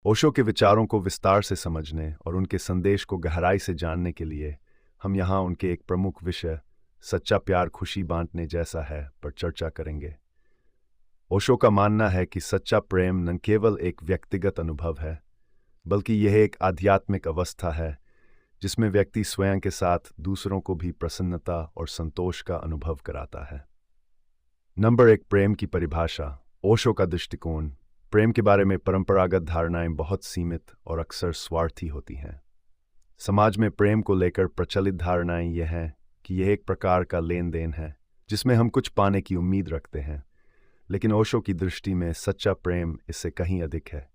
ओशो के विचारों को विस्तार से समझने और उनके संदेश को गहराई से जानने के लिए हम यहाँ उनके एक प्रमुख विषय सच्चा प्यार खुशी बांटने जैसा है पर चर्चा करेंगे। ओशो का मानना है कि सच्चा प्रेम न केवल एक व्यक्तिगत अनुभव है, बल्कि यह एक आध्यात्मिक अवस्था है जिसमें व्यक्ति स्वयं के साथ दूसरों को भी प्रसन्नता और संतोष का अनुभव कराता है। नंबर एक, प्रेम की परिभाषा। ओशो का दृष्टिकोण। प्रेम के बारे में परंपरागत धारणाएं बहुत सीमित और अक्सर स्वार्थी होती हैं। समाज में प्रेम को लेकर प्रचलित धारणाएं यह हैं कि यह एक प्रकार का लेन देन है जिसमें हम कुछ पाने की उम्मीद रखते हैं, लेकिन ओशो की दृष्टि में सच्चा प्रेम इससे कहीं अधिक है।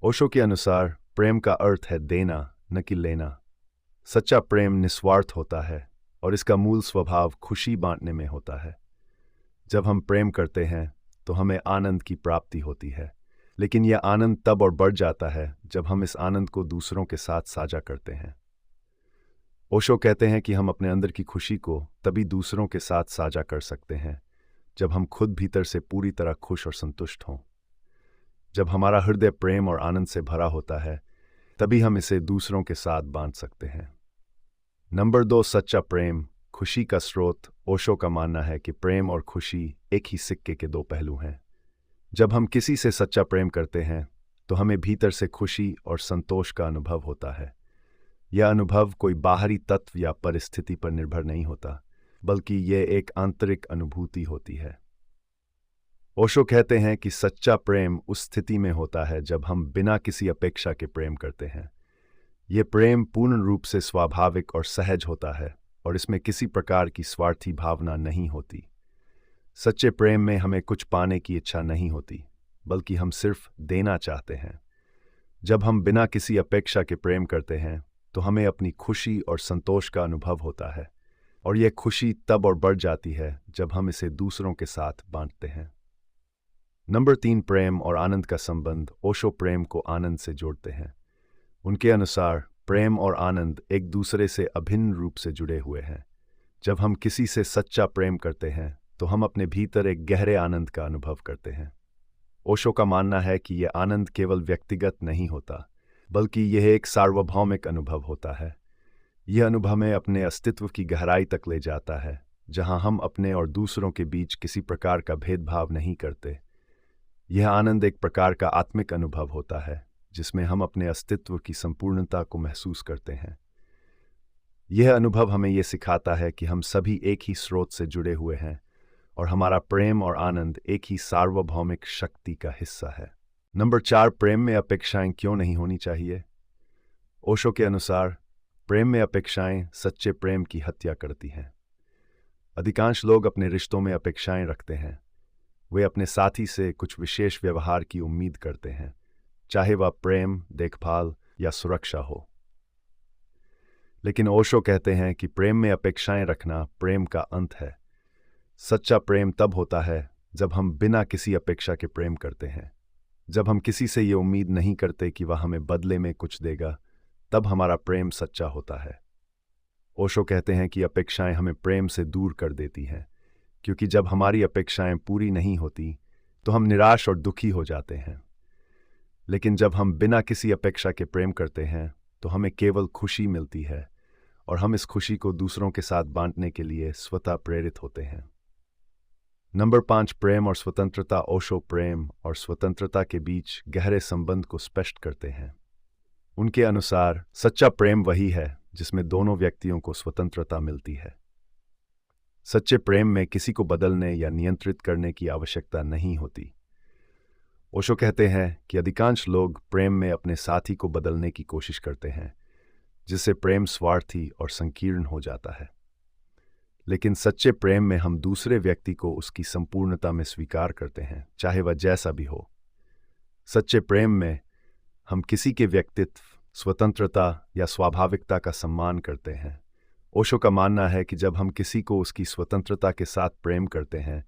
ओशो के अनुसार प्रेम का अर्थ है देना, न कि लेना। सच्चा प्रेम निस्वार्थ होता है और इसका मूल स्वभाव खुशी बांटने में होता है। जब हम प्रेम करते हैं तो हमें आनंद की प्राप्ति होती है, लेकिन यह आनंद तब और बढ़ जाता है जब हम इस आनंद को दूसरों के साथ साझा करते हैं। ओशो कहते हैं कि हम अपने अंदर की खुशी को तभी दूसरों के साथ साझा कर सकते हैं जब हम खुद भीतर से पूरी तरह खुश और संतुष्ट हों। जब हमारा हृदय प्रेम और आनंद से भरा होता है, तभी हम इसे दूसरों के साथ बांट सकते हैं। नंबर 2, सच्चा प्रेम खुशी का स्रोत। ओशो का मानना है कि प्रेम और खुशी एक ही सिक्के के दो पहलू हैं। जब हम किसी से सच्चा प्रेम करते हैं तो हमें भीतर से खुशी और संतोष का अनुभव होता है। यह अनुभव कोई बाहरी तत्व या परिस्थिति पर निर्भर नहीं होता, बल्कि यह एक आंतरिक अनुभूति होती है। ओशो कहते हैं कि सच्चा प्रेम उस स्थिति में होता है जब हम बिना किसी अपेक्षा के प्रेम करते हैं। यह प्रेम पूर्ण रूप से स्वाभाविक और सहज होता है और इसमें किसी प्रकार की स्वार्थी भावना नहीं होती। सच्चे प्रेम में हमें कुछ पाने की इच्छा नहीं होती, बल्कि हम सिर्फ देना चाहते हैं। जब हम बिना किसी अपेक्षा के प्रेम करते हैं तो हमें अपनी खुशी और संतोष का अनुभव होता है, और यह खुशी तब और बढ़ जाती है जब हम इसे दूसरों के साथ बांटते हैं। नंबर 3, प्रेम और आनंद का संबंध। ओशो प्रेम को आनंद से जोड़ते हैं। उनके अनुसार प्रेम और आनंद एक दूसरे से अभिन्न रूप से जुड़े हुए हैं। जब हम किसी से सच्चा प्रेम करते हैं तो हम अपने भीतर एक गहरे आनंद का अनुभव करते हैं। ओशो का मानना है कि यह आनंद केवल व्यक्तिगत नहीं होता, बल्कि यह एक सार्वभौमिक अनुभव होता है। यह अनुभव हमें अपने अस्तित्व की गहराई तक ले जाता है, जहां हम अपने और दूसरों के बीच किसी प्रकार का भेदभाव नहीं करते। यह आनंद एक प्रकार का आत्मिक अनुभव होता है जिसमें हम अपने अस्तित्व की संपूर्णता को महसूस करते हैं। यह अनुभव हमें यह सिखाता है कि हम सभी एक ही स्रोत से जुड़े हुए हैं और हमारा प्रेम और आनंद एक ही सार्वभौमिक शक्ति का हिस्सा है। नंबर 4, प्रेम में अपेक्षाएं क्यों नहीं होनी चाहिए। ओशो के अनुसार प्रेम में अपेक्षाएं सच्चे प्रेम की हत्या करती हैं। अधिकांश लोग अपने रिश्तों में अपेक्षाएं रखते हैं। वे अपने साथी से कुछ विशेष व्यवहार की उम्मीद करते हैं, चाहे वह प्रेम, देखभाल या सुरक्षा हो। लेकिन ओशो कहते हैं कि प्रेम में अपेक्षाएं रखना प्रेम का अंत है। सच्चा प्रेम तब होता है जब हम बिना किसी अपेक्षा के प्रेम करते हैं। जब हम किसी से ये उम्मीद नहीं करते कि वह हमें बदले में कुछ देगा, तब हमारा प्रेम सच्चा होता है। ओशो कहते हैं कि अपेक्षाएं हमें प्रेम से दूर कर देती हैं, क्योंकि जब हमारी अपेक्षाएं पूरी नहीं होती तो हम निराश और दुखी हो जाते हैं। लेकिन जब हम बिना किसी अपेक्षा के प्रेम करते हैं तो हमें केवल खुशी मिलती है, और हम इस खुशी को दूसरों के साथ बांटने के लिए स्वतः प्रेरित होते हैं। नंबर 5, प्रेम और स्वतंत्रता। ओशो प्रेम और स्वतंत्रता के बीच गहरे संबंध को स्पष्ट करते हैं। उनके अनुसार सच्चा प्रेम वही है जिसमें दोनों व्यक्तियों को स्वतंत्रता मिलती है। सच्चे प्रेम में किसी को बदलने या नियंत्रित करने की आवश्यकता नहीं होती। ओशो कहते हैं कि अधिकांश लोग प्रेम में अपने साथी को बदलने की कोशिश करते हैं, जिससे प्रेम स्वार्थी और संकीर्ण हो जाता है। लेकिन सच्चे प्रेम में हम दूसरे व्यक्ति को उसकी संपूर्णता में स्वीकार करते हैं, चाहे वह जैसा भी हो। सच्चे प्रेम में हम किसी के व्यक्तित्व, स्वतंत्रता या स्वाभाविकता का सम्मान करते हैं। ओशो का मानना है कि जब हम किसी को उसकी स्वतंत्रता के साथ प्रेम करते हैं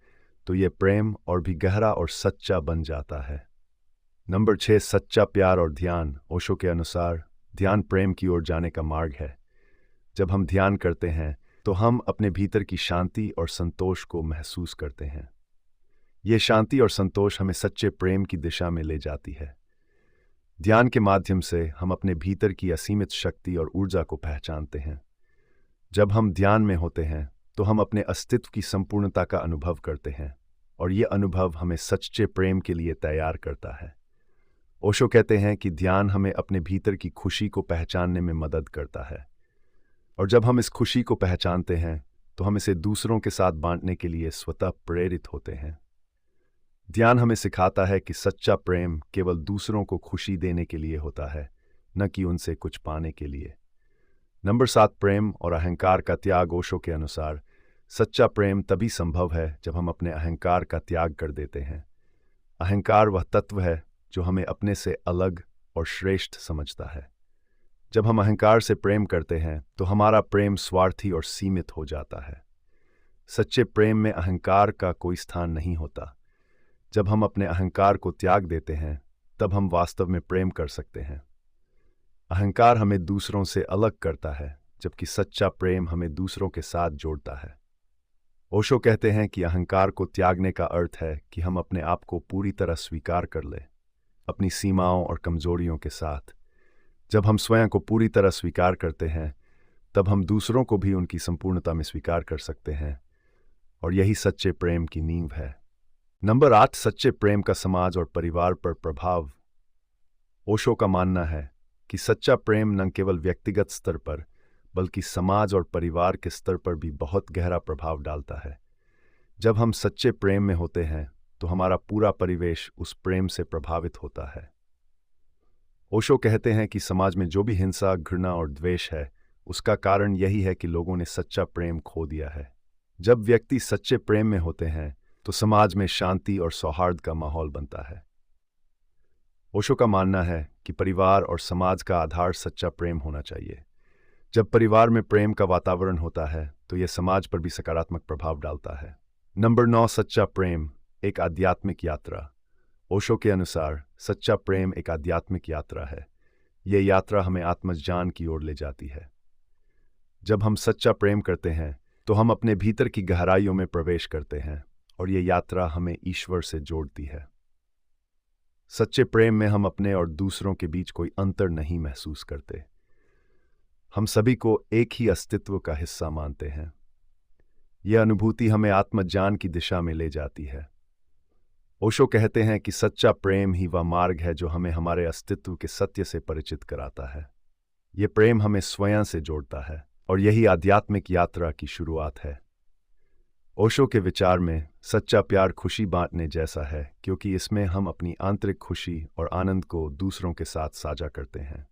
तो यह प्रेम और भी गहरा और सच्चा बन जाता है। नंबर 6, सच्चा प्यार और ध्यान। ओशो के अनुसार ध्यान प्रेम की ओर जाने का मार्ग है। जब हम ध्यान करते हैं तो हम अपने भीतर की शांति और संतोष को महसूस करते हैं। ये शांति और संतोष हमें सच्चे प्रेम की दिशा में ले जाती है। ध्यान के माध्यम से हम अपने भीतर की असीमित शक्ति और ऊर्जा को पहचानते हैं। जब हम ध्यान में होते हैं तो हम अपने अस्तित्व की संपूर्णता का अनुभव करते हैं और ये अनुभव हमें सच्चे प्रेम के लिए तैयार करता है। ओशो कहते हैं कि ध्यान हमें अपने भीतर की खुशी को पहचानने में मदद करता है, और जब हम इस खुशी को पहचानते हैं तो हम इसे दूसरों के साथ बांटने के लिए स्वतः प्रेरित होते हैं। ध्यान हमें सिखाता है कि सच्चा प्रेम केवल दूसरों को खुशी देने के लिए होता है, न कि उनसे कुछ पाने के लिए। नंबर 7, प्रेम और अहंकार का त्याग। ओशो के अनुसार सच्चा प्रेम तभी संभव है जब हम अपने अहंकार का त्याग कर देते हैं। अहंकार वह तत्व है जो हमें अपने से अलग और श्रेष्ठ समझता है। जब हम अहंकार से प्रेम करते हैं तो हमारा प्रेम स्वार्थी और सीमित हो जाता है। सच्चे प्रेम में अहंकार का कोई स्थान नहीं होता। जब हम अपने अहंकार को त्याग देते हैं तब हम वास्तव में प्रेम कर सकते हैं। अहंकार हमें दूसरों से अलग करता है, जबकि सच्चा प्रेम हमें दूसरों के साथ जोड़ता है। ओशो कहते हैं कि अहंकार को त्यागने का अर्थ है कि हम अपने आप को पूरी तरह स्वीकार कर लें, अपनी सीमाओं और कमजोरियों के साथ। जब हम स्वयं को पूरी तरह स्वीकार करते हैं तब हम दूसरों को भी उनकी संपूर्णता में स्वीकार कर सकते हैं, और यही सच्चे प्रेम की नींव है। नंबर 8, सच्चे प्रेम का समाज और परिवार पर प्रभाव। ओशो का मानना है कि सच्चा प्रेम न केवल व्यक्तिगत स्तर पर बल्कि समाज और परिवार के स्तर पर भी बहुत गहरा प्रभाव डालता है। जब हम सच्चे प्रेम में होते हैं तो हमारा पूरा परिवेश उस प्रेम से प्रभावित होता है। ओशो कहते हैं कि समाज में जो भी हिंसा, घृणा और द्वेष है, उसका कारण यही है कि लोगों ने सच्चा प्रेम खो दिया है। जब व्यक्ति सच्चे प्रेम में होते हैं तो समाज में शांति और सौहार्द का माहौल बनता है। ओशो का मानना है कि परिवार और समाज का आधार सच्चा प्रेम होना चाहिए। जब परिवार में प्रेम का वातावरण होता है तो यह समाज पर भी सकारात्मक प्रभाव डालता है। नंबर 9, सच्चा प्रेम एक आध्यात्मिक यात्रा। ओशो के अनुसार सच्चा प्रेम एक आध्यात्मिक यात्रा है। यह यात्रा हमें आत्मज्ञान की ओर ले जाती है। जब हम सच्चा प्रेम करते हैं तो हम अपने भीतर की गहराइयों में प्रवेश करते हैं, और यह यात्रा हमें ईश्वर से जोड़ती है। सच्चे प्रेम में हम अपने और दूसरों के बीच कोई अंतर नहीं महसूस करते। हम सभी को एक ही अस्तित्व का हिस्सा मानते हैं। यह अनुभूति हमें आत्मज्ञान की दिशा में ले जाती है। ओशो कहते हैं कि सच्चा प्रेम ही वह मार्ग है जो हमें हमारे अस्तित्व के सत्य से परिचित कराता है। यह प्रेम हमें स्वयं से जोड़ता है, और यही आध्यात्मिक यात्रा की शुरुआत है। ओशो के विचार में सच्चा प्यार खुशी बांटने जैसा है, क्योंकि इसमें हम अपनी आंतरिक खुशी और आनंद को दूसरों के साथ साझा करते हैं।